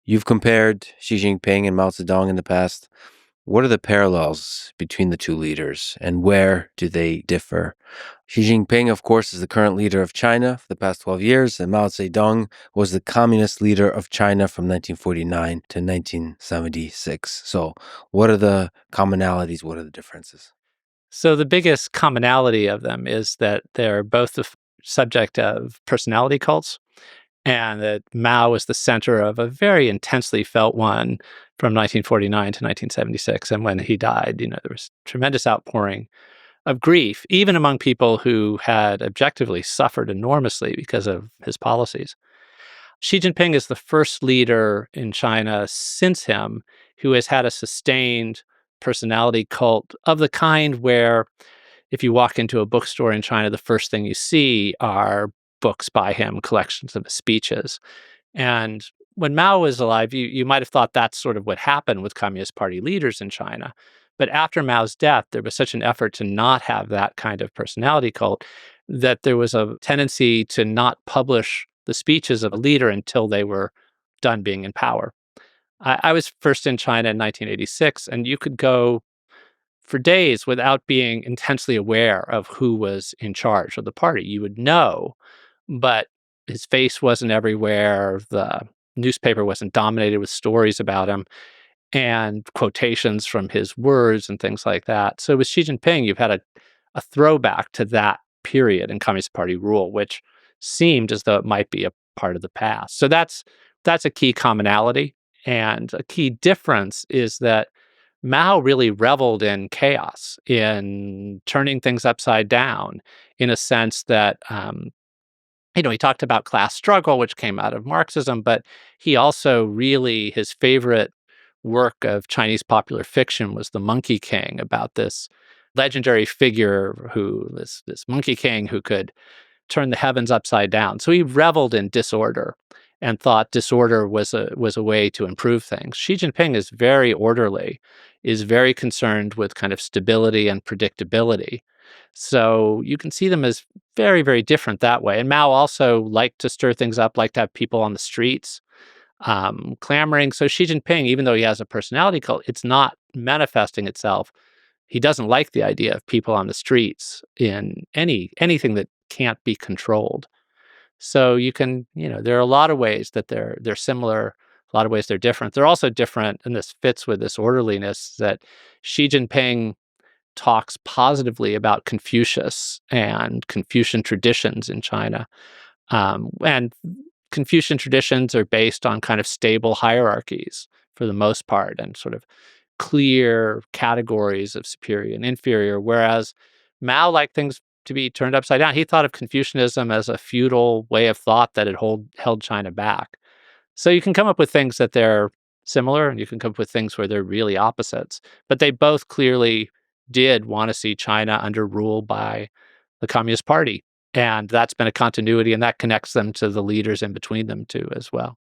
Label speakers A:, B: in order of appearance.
A: You've compared Xi Jinping and Mao Zedong in the past. What are the parallels between the two leaders, and where do they differ? Xi Jinping, of course, is the current leader of China for the past 12 years, and Mao Zedong was the communist leader of China from 1949 to 1976. So what are the commonalities? What are the differences?
B: So the biggest commonality of them is that they're both the subject of personality cults, and that Mao was the center of a very intensely felt one from 1949 to 1976. And when he died, there was tremendous outpouring of grief, even among people who had objectively suffered enormously because of his policies. Xi Jinping is the first leader in China since him who has had a sustained personality cult of the kind where if you walk into a bookstore in China, the first thing you see are books by him, collections of his speeches. And when Mao was alive, you might have thought that's sort of what happened with Communist Party leaders in China. But after Mao's death, there was such an effort to not have that kind of personality cult that there was a tendency to not publish the speeches of a leader until they were done being in power. I was first in China in 1986, and you could go for days without being intensely aware of who was in charge of the party. You would know, but his face wasn't everywhere. The newspaper wasn't dominated with stories about him and quotations from his words and things like that. So with Xi Jinping, you've had a throwback to that period in Communist Party rule, which seemed as though it might be a part of the past. So that's a key commonality. And a key difference is that Mao really reveled in chaos, in turning things upside down, in a sense that, he talked about class struggle, which came out of Marxism, but he also really, his favorite work of Chinese popular fiction was The Monkey King, about this legendary figure this Monkey King who could turn the heavens upside down. So he reveled in disorder and thought disorder was a way to improve things. Xi Jinping is very orderly, is very concerned with kind of stability and predictability. So you can see them as very, very different that way. And Mao also liked to stir things up, liked to have people on the streets clamoring. So Xi Jinping, even though he has a personality cult, it's not manifesting itself. He doesn't like the idea of people on the streets in anything that can't be controlled. So you can, there are a lot of ways that they're similar, a lot of ways they're different. They're also different, and this fits with this orderliness that Xi Jinping talks positively about Confucius and Confucian traditions in China. And Confucian traditions are based on kind of stable hierarchies for the most part and sort of clear categories of superior and inferior, whereas Mao liked things to be turned upside down. He thought of Confucianism as a feudal way of thought that had held China back. So you can come up with things that they're similar, and you can come up with things where they're really opposites. But they both clearly did want to see China under rule by the Communist Party. And that's been a continuity, and that connects them to the leaders in between them too, as well.